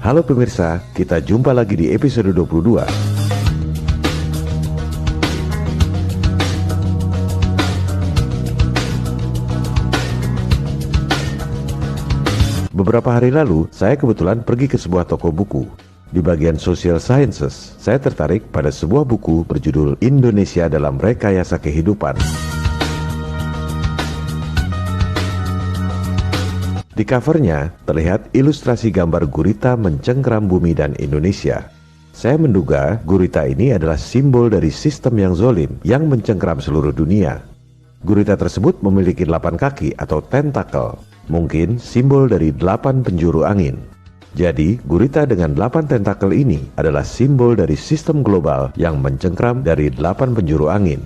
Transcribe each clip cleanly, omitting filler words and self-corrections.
Halo pemirsa, kita jumpa lagi di episode 22. Beberapa hari lalu, saya kebetulan pergi ke sebuah toko buku. Di bagian Social Sciences, saya tertarik pada sebuah buku berjudul Indonesia dalam Rekayasa Kehidupan. Di covernya, terlihat ilustrasi gambar gurita mencengkeram bumi dan Indonesia. Saya menduga gurita ini adalah simbol dari sistem yang zolim yang mencengkeram seluruh dunia. Gurita tersebut memiliki 8 kaki atau tentakel, mungkin simbol dari 8 penjuru angin. Jadi, gurita dengan 8 tentakel ini adalah simbol dari sistem global yang mencengkeram dari 8 penjuru angin.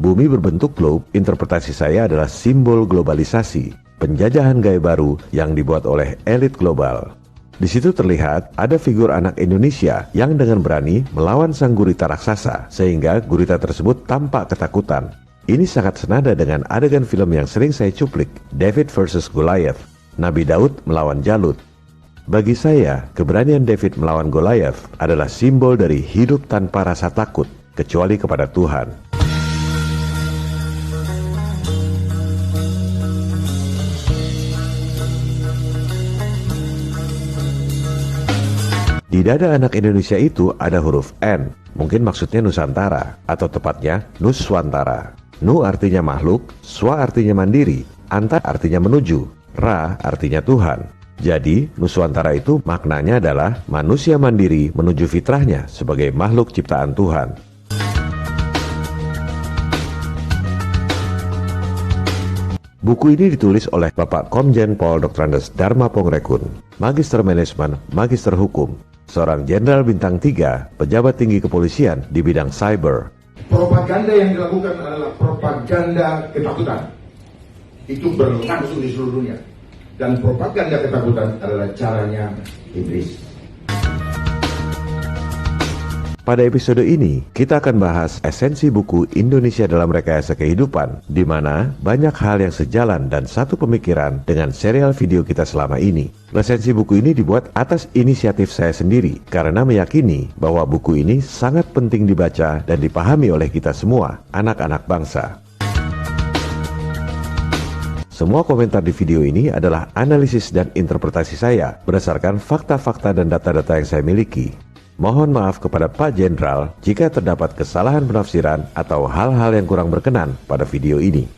Bumi berbentuk globe, interpretasi saya adalah simbol globalisasi, penjajahan gaya baru yang dibuat oleh elit global. Di situ terlihat ada figur anak Indonesia yang dengan berani melawan sang gurita raksasa, sehingga gurita tersebut tampak ketakutan. Ini sangat senada dengan adegan film yang sering saya cuplik, David vs Goliath, Nabi Daud melawan Jalut. Bagi saya, keberanian David melawan Goliath adalah simbol dari hidup tanpa rasa takut, kecuali kepada Tuhan. Di dada anak Indonesia itu ada huruf N, mungkin maksudnya Nusantara, atau tepatnya Nuswantara. Nu artinya makhluk, Swa artinya mandiri, Anta artinya menuju, Ra artinya Tuhan. Jadi, Nuswantara itu maknanya adalah manusia mandiri menuju fitrahnya sebagai makhluk ciptaan Tuhan. Buku ini ditulis oleh Bapak Komjen Pol Dr. Andes Dharma Pongrekun, Magister Manajemen, Magister Hukum, seorang Jenderal Bintang 3, pejabat tinggi kepolisian di bidang cyber. Propaganda yang dilakukan adalah propaganda ketakutan. Itu berlangsung di seluruh dunia. Dan propaganda ketakutan adalah caranya iblis. Pada episode ini, kita akan bahas esensi buku Indonesia dalam Rekayasa Kehidupan, di mana banyak hal yang sejalan dan satu pemikiran dengan serial video kita selama ini. Resensi buku ini dibuat atas inisiatif saya sendiri, karena meyakini bahwa buku ini sangat penting dibaca dan dipahami oleh kita semua, anak-anak bangsa. Semua komentar di video ini adalah analisis dan interpretasi saya berdasarkan fakta-fakta dan data-data yang saya miliki. Mohon maaf kepada Pak Jenderal jika terdapat kesalahan penafsiran atau hal-hal yang kurang berkenan pada video ini.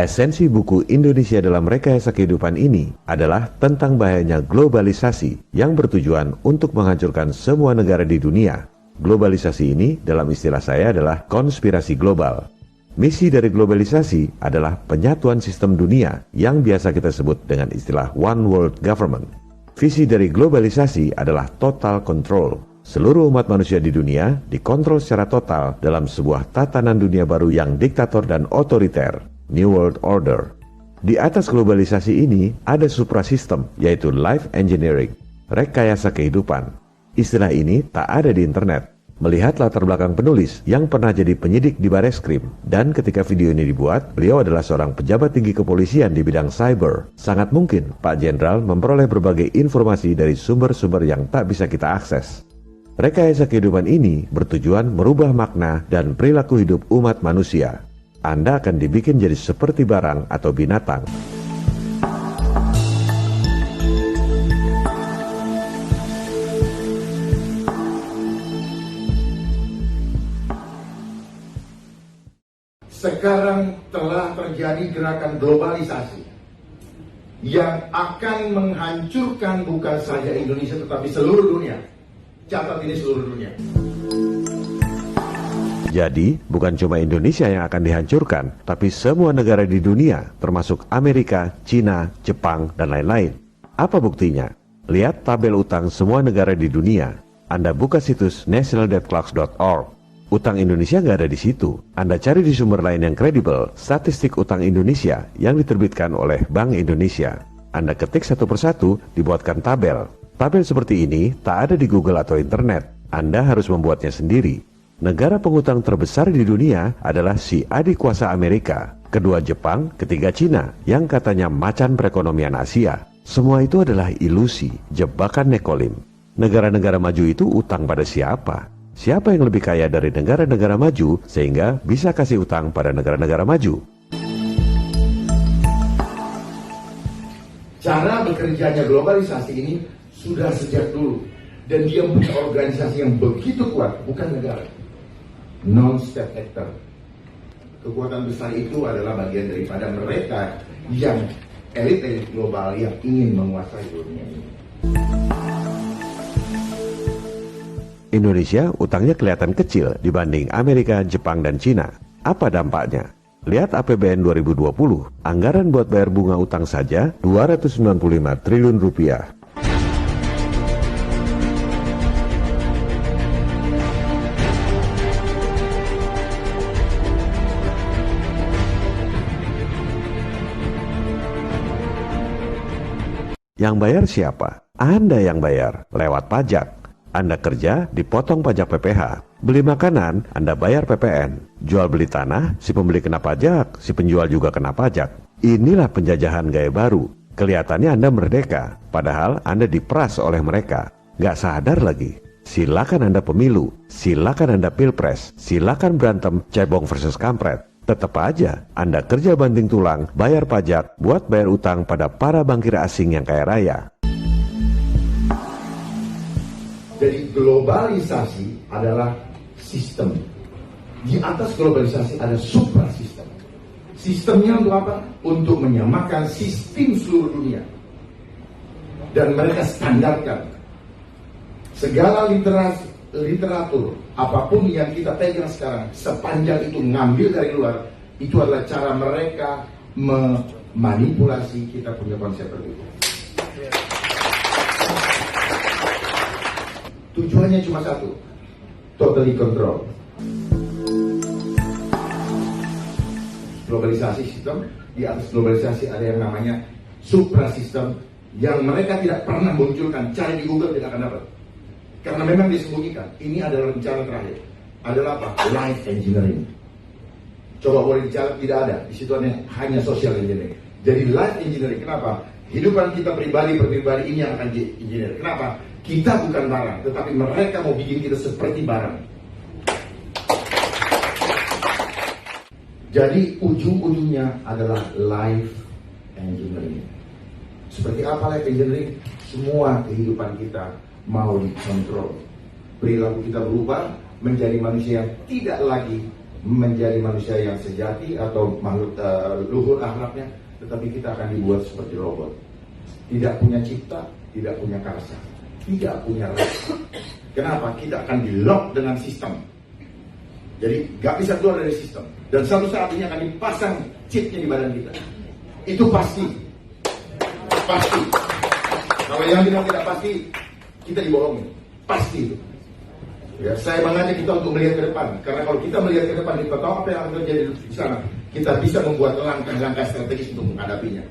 Esensi buku Indonesia dalam Rekayasa Kehidupan ini adalah tentang bahayanya globalisasi yang bertujuan untuk menghancurkan semua negara di dunia. Globalisasi ini dalam istilah saya adalah konspirasi global. Misi dari globalisasi adalah penyatuan sistem dunia yang biasa kita sebut dengan istilah One World Government. Visi dari globalisasi adalah total control. Seluruh umat manusia di dunia dikontrol secara total dalam sebuah tatanan dunia baru yang diktator dan otoriter. New World Order. Di atas globalisasi ini ada suprasistem, yaitu life engineering, rekayasa kehidupan. Istilah ini tak ada di internet. Melihat latar belakang penulis yang pernah jadi penyidik di Bareskrim, dan ketika video ini dibuat, beliau adalah seorang pejabat tinggi kepolisian di bidang cyber. Sangat mungkin Pak Jenderal memperoleh berbagai informasi dari sumber-sumber yang tak bisa kita akses. Rekayasa kehidupan ini bertujuan merubah makna dan perilaku hidup umat manusia. Anda akan dibikin jadi seperti barang atau binatang. Sekarang telah terjadi gerakan globalisasi yang akan menghancurkan bukan saja Indonesia tetapi seluruh dunia. Catat ini seluruh dunia. Jadi, bukan cuma Indonesia yang akan dihancurkan, tapi semua negara di dunia, termasuk Amerika, Cina, Jepang, dan lain-lain. Apa buktinya? Lihat tabel utang semua negara di dunia. Anda buka situs nationaldebtclocks.org. Utang Indonesia nggak ada di situ. Anda cari di sumber lain yang kredibel, statistik utang Indonesia yang diterbitkan oleh Bank Indonesia. Anda ketik satu persatu, dibuatkan tabel. Tabel seperti ini tak ada di Google atau internet. Anda harus membuatnya sendiri. Negara pengutang terbesar di dunia adalah si adik kuasa Amerika, kedua Jepang, ketiga Cina, yang katanya macan perekonomian Asia. Semua itu adalah ilusi, jebakan Nekolim. Negara-negara maju itu utang pada siapa? Siapa yang lebih kaya dari negara-negara maju sehingga bisa kasih utang pada negara-negara maju? Cara bekerjanya globalisasi ini sudah sejak dulu. Dan dia punya organisasi yang begitu kuat, bukan negara. Non-state actor. Kekuatan besar itu adalah bagian daripada mereka yang elit-elit global yang ingin menguasai dunia ini. Indonesia utangnya kelihatan kecil dibanding Amerika, Jepang, dan Cina. Apa dampaknya? Lihat APBN 2020, anggaran buat bayar bunga utang saja 295 triliun rupiah. Yang bayar siapa? Anda yang bayar, lewat pajak. Anda kerja, dipotong pajak PPh. Beli makanan, Anda bayar PPN. Jual beli tanah, si pembeli kena pajak, si penjual juga kena pajak. Inilah penjajahan gaya baru. Kelihatannya Anda merdeka, padahal Anda diperas oleh mereka. Gak sadar lagi. Silakan Anda pemilu, silakan Anda pilpres, silakan berantem cebong versus kampret. Tetap aja, Anda kerja banting tulang, bayar pajak, buat bayar utang pada para bankir asing yang kaya raya. Jadi globalisasi adalah sistem. Di atas globalisasi ada suprasistem. Sistemnya untuk apa? Untuk menyamakan sistem seluruh dunia. Dan mereka standarkan. Segala literatur, apapun yang kita pegang sekarang, sepanjang itu ngambil dari luar, itu adalah cara mereka memanipulasi kita punya konsep berbeda. Tujuannya cuma satu, totally control. Globalisasi sistem, di atas globalisasi ada yang namanya suprasistem yang mereka tidak pernah munculkan. Cari di Google tidak akan dapat. Karena memang disembunyikan. Ini adalah rencana terakhir. Adalah apa? Life engineering. Coba boleh dicatat, tidak ada. Di situ hanya social engineering. Jadi life engineering, kenapa? Kehidupan kita pribadi ini yang akan engineer. Kenapa? Kita bukan barang, tetapi mereka mau bikin kita seperti barang. Jadi ujung-ujungnya adalah life engineering. Seperti apa life engineering? Semua kehidupan kita mau dikontrol. Perilaku kita berubah menjadi manusia yang tidak lagi menjadi manusia yang sejati atau makhluk luhur akhlaknya, tetapi kita akan dibuat seperti robot. Tidak punya cipta, tidak punya karsa, tidak punya rasa. Kenapa? Kita akan di-lock dengan sistem. Jadi gak bisa keluar dari sistem. Dan suatu saat ini akan dipasang chipnya di badan kita. Itu pasti. Pasti. Kalau yang tidak pasti, kita dibohongin. Pasti itu. Ya, saya mengajak kita untuk melihat ke depan. Karena kalau kita melihat ke depan, kita tahu apa yang akan terjadi di sana. Kita bisa membuat langkah-langkah strategis untuk menghadapinya.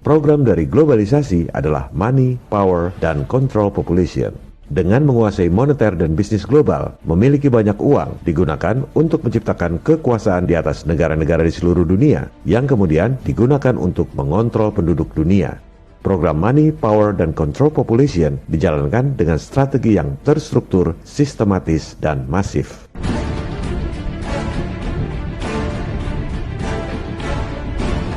Program dari globalisasi adalah money, power, dan control population. Dengan menguasai moneter dan bisnis global, memiliki banyak uang digunakan untuk menciptakan kekuasaan di atas negara-negara di seluruh dunia yang kemudian digunakan untuk mengontrol penduduk dunia. Program Money, Power, dan Control Population dijalankan dengan strategi yang terstruktur, sistematis, dan masif.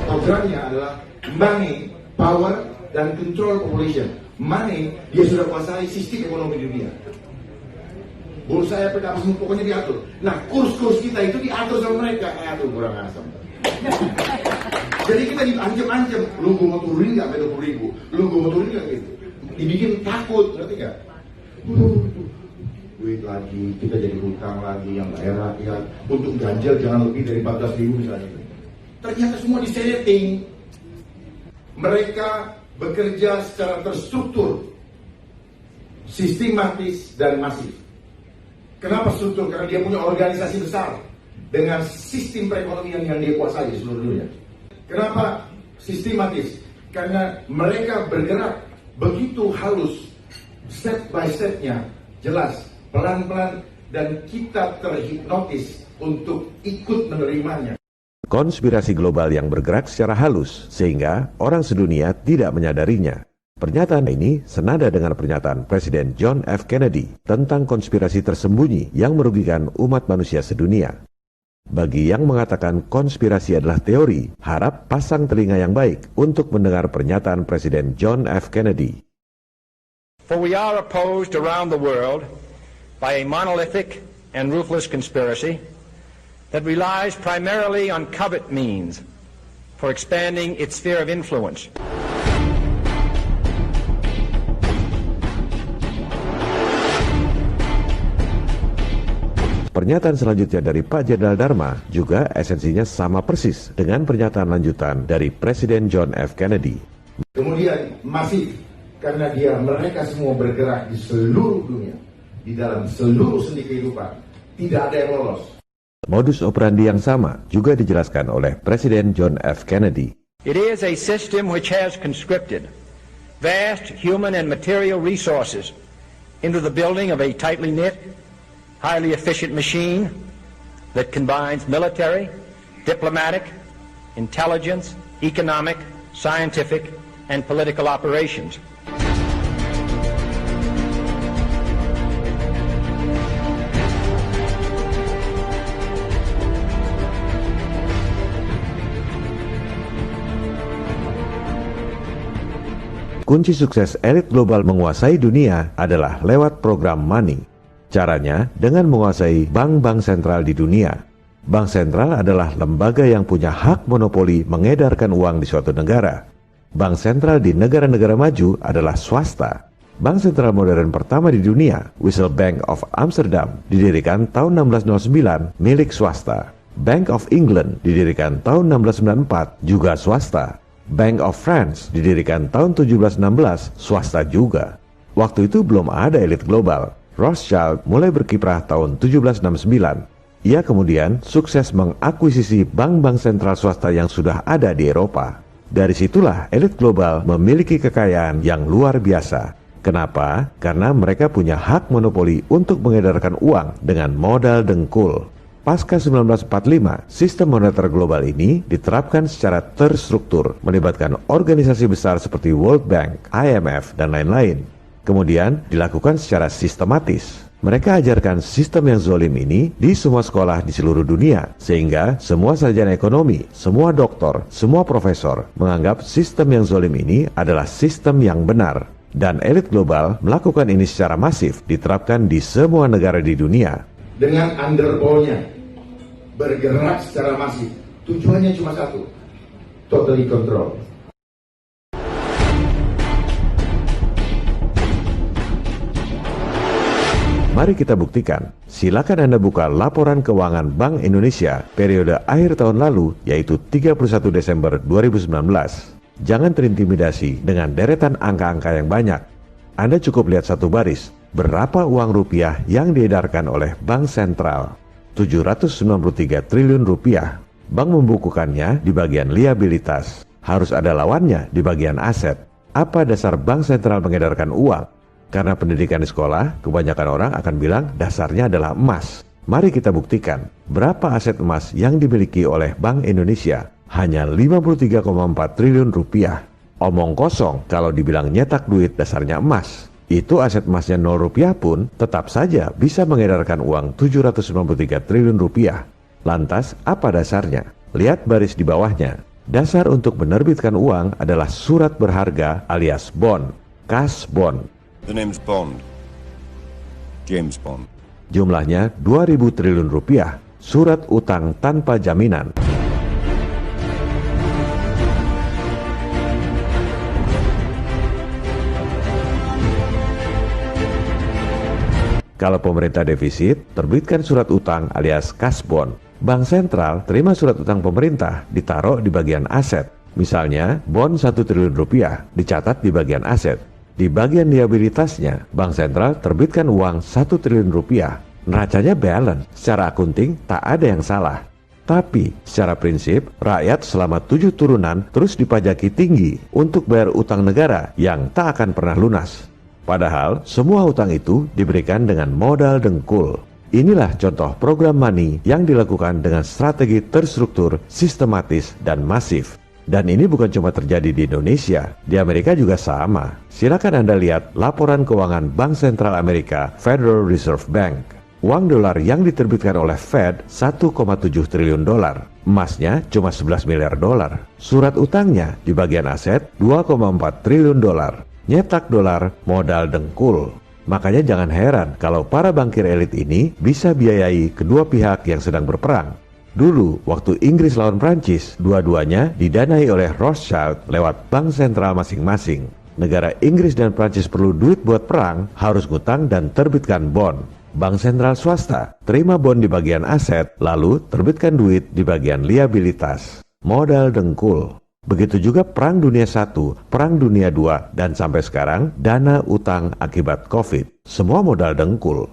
Programnya adalah Money, Power, dan Control Population. Money, dia sudah kuasai sistem ekonomi dunia. Bursa efek apa semua pokoknya diatur. Nah, kurs-kurs kita itu diatur sama mereka. Aduh, kurang asam. Jadi kita diancam-ancam. Lu gue mau turunin nggak 20.000? Lu gue mau turunin nggak gitu? Dibikin takut, ngerti nggak? Duit lagi, kita jadi hutang lagi yang daerah rakyat. Untuk ganjil jangan lebih dari 14.000 misalnya. Ternyata semua disetting. Mereka bekerja secara terstruktur, sistematis dan masif. Kenapa struktur? Karena dia punya organisasi besar dengan sistem perekonomian yang dia kuasai di seluruh dunia. Kenapa sistematis? Karena mereka bergerak begitu halus, step by stepnya, jelas, pelan-pelan, dan kita terhipnotis untuk ikut menerimanya. Konspirasi global yang bergerak secara halus, sehingga orang sedunia tidak menyadarinya. Pernyataan ini senada dengan pernyataan Presiden John F. Kennedy tentang konspirasi tersembunyi yang merugikan umat manusia sedunia. Bagi yang mengatakan konspirasi adalah teori, harap pasang telinga yang baik untuk mendengar pernyataan Presiden John F. Kennedy. For we are opposed around the world by a monolithic and ruthless conspiracy that relies primarily on covert means for expanding its sphere of influence. Pernyataan selanjutnya dari Pak Jenderal Dharma juga esensinya sama persis dengan pernyataan lanjutan dari Presiden John F. Kennedy. Kemudian masif, karena mereka semua bergerak di seluruh dunia, di dalam seluruh sendi kehidupan, tidak ada yang lolos. Modus operandi yang sama juga dijelaskan oleh Presiden John F. Kennedy. It is a system which has conscripted vast human and material resources into the building of a tightly knit, highly efficient machine that combines military, diplomatic, intelligence, economic, scientific, and political operations. Kunci sukses elit global menguasai dunia adalah lewat program money. Caranya dengan menguasai bank-bank sentral di dunia. Bank sentral adalah lembaga yang punya hak monopoli mengedarkan uang di suatu negara. Bank sentral di negara-negara maju adalah swasta. Bank sentral modern pertama di dunia, Wissel Bank of Amsterdam, didirikan tahun 1609 milik swasta. Bank of England didirikan tahun 1694 juga swasta. Bank of France didirikan tahun 1716 swasta juga. Waktu itu belum ada elit global. Rothschild mulai berkiprah tahun 1769. Ia kemudian sukses mengakuisisi bank-bank sentral swasta yang sudah ada di Eropa. Dari situlah elit global memiliki kekayaan yang luar biasa. Kenapa? Karena mereka punya hak monopoli untuk mengedarkan uang dengan modal dengkul. Pasca 1945, sistem moneter global ini diterapkan secara terstruktur, melibatkan organisasi besar seperti World Bank, IMF, dan lain-lain. Kemudian dilakukan secara sistematis. Mereka ajarkan sistem yang zolim ini di semua sekolah di seluruh dunia, sehingga semua sarjana ekonomi, semua doktor, semua profesor menganggap sistem yang zolim ini adalah sistem yang benar. Dan elit global melakukan ini secara masif, diterapkan di semua negara di dunia. Dengan underball-nya bergerak secara masif, tujuannya cuma satu, totally control. Mari kita buktikan. Silakan Anda buka laporan keuangan Bank Indonesia periode akhir tahun lalu, yaitu 31 Desember 2019. Jangan terintimidasi dengan deretan angka-angka yang banyak. Anda cukup lihat satu baris, berapa uang rupiah yang diedarkan oleh Bank Sentral. 793 triliun rupiah. Bank membukukannya di bagian liabilitas. Harus ada lawannya di bagian aset. Apa dasar Bank Sentral mengedarkan uang? Karena pendidikan di sekolah, kebanyakan orang akan bilang dasarnya adalah emas. Mari kita buktikan, berapa aset emas yang dimiliki oleh Bank Indonesia? Hanya 53,4 triliun rupiah. Omong kosong kalau dibilang nyetak duit dasarnya emas. Itu aset emasnya 0 rupiah pun tetap saja bisa mengedarkan uang 793 triliun rupiah. Lantas apa dasarnya? Lihat baris di bawahnya. Dasar untuk menerbitkan uang adalah surat berharga alias bond, cash bond. The name's Bond. James Bond. Jumlahnya 2.000 triliun rupiah, surat utang tanpa jaminan. Kalau pemerintah defisit, terbitkan surat utang alias cash bond. Bank sentral terima surat utang pemerintah ditaruh di bagian aset. Misalnya, bon 1 triliun rupiah dicatat di bagian aset. Di bagian liabilitasnya, bank sentral terbitkan uang 1 triliun rupiah. Neracanya balance, secara akunting tak ada yang salah. Tapi, secara prinsip, rakyat selama 7 turunan terus dipajaki tinggi untuk bayar utang negara yang tak akan pernah lunas. Padahal, semua utang itu diberikan dengan modal dengkul. Inilah contoh program money yang dilakukan dengan strategi terstruktur, sistematis, dan masif. Dan ini bukan cuma terjadi di Indonesia, di Amerika juga sama. Silakan Anda lihat laporan keuangan Bank Sentral Amerika, Federal Reserve Bank. Uang dolar yang diterbitkan oleh Fed 1,7 triliun dolar. Emasnya cuma 11 miliar dolar. Surat utangnya di bagian aset 2,4 triliun dolar. Nyetak dolar modal dengkul. Makanya jangan heran kalau para bankir elit ini bisa biayai kedua pihak yang sedang berperang. Dulu, waktu Inggris lawan Prancis, dua-duanya didanai oleh Rothschild lewat bank sentral masing-masing. Negara Inggris dan Prancis perlu duit buat perang, harus ngutang dan terbitkan bond. Bank sentral swasta terima bond di bagian aset, lalu terbitkan duit di bagian liabilitas. Modal dengkul. Begitu juga Perang Dunia I, Perang Dunia II, dan sampai sekarang dana utang akibat COVID. Semua modal dengkul.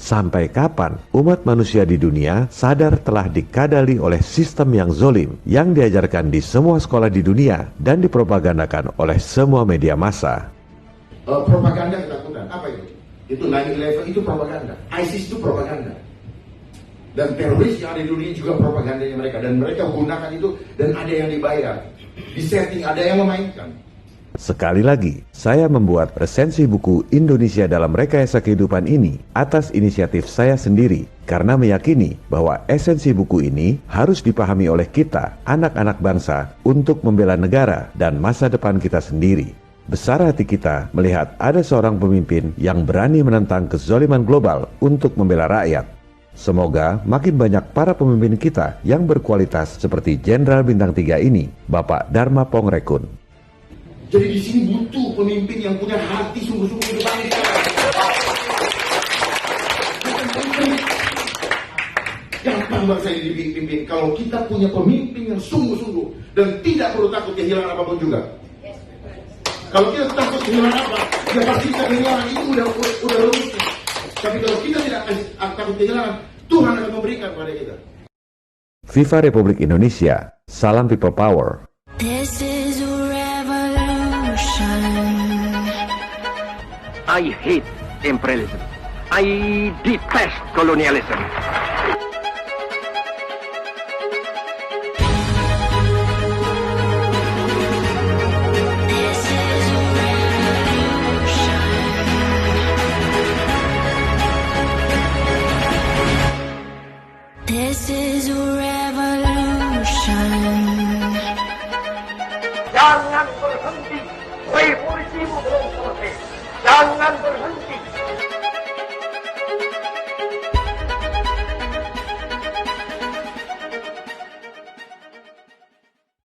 Sampai kapan umat manusia di dunia sadar telah dikadali oleh sistem yang zolim yang diajarkan di semua sekolah di dunia dan dipropagandakan oleh semua media massa? Propaganda ketakutan, apa itu? Itu 9/11 itu propaganda, ISIS itu propaganda. Dan teroris yang ada di dunia juga propagandanya mereka. Dan mereka gunakan itu dan ada yang dibayar. Di setting ada yang memainkan. Sekali lagi, saya membuat resensi buku Indonesia dalam Rekayasa Kehidupan ini atas inisiatif saya sendiri karena meyakini bahwa esensi buku ini harus dipahami oleh kita, anak-anak bangsa, untuk membela negara dan masa depan kita sendiri. Besar hati kita melihat ada seorang pemimpin yang berani menentang kezaliman global untuk membela rakyat. Semoga makin banyak para pemimpin kita yang berkualitas seperti Jenderal Bintang 3 ini, Bapak Dharma Pongrekun. Jadi di sini butuh pemimpin yang punya hati sungguh-sungguh untuk bangsa. Gampang bangsa ini dipimpin kalau kita punya pemimpin yang sungguh-sungguh dan tidak perlu takut kehilangan apapun juga. Kalau kita takut kehilangan apa, ya pasti kita kehilangan itu udah rumusnya. Tapi kalau kita tidak takut kehilangan, Tuhan akan memberikan kepada kita. Viva Republik Indonesia, salam people power. I hate imperialism. I detest colonialism.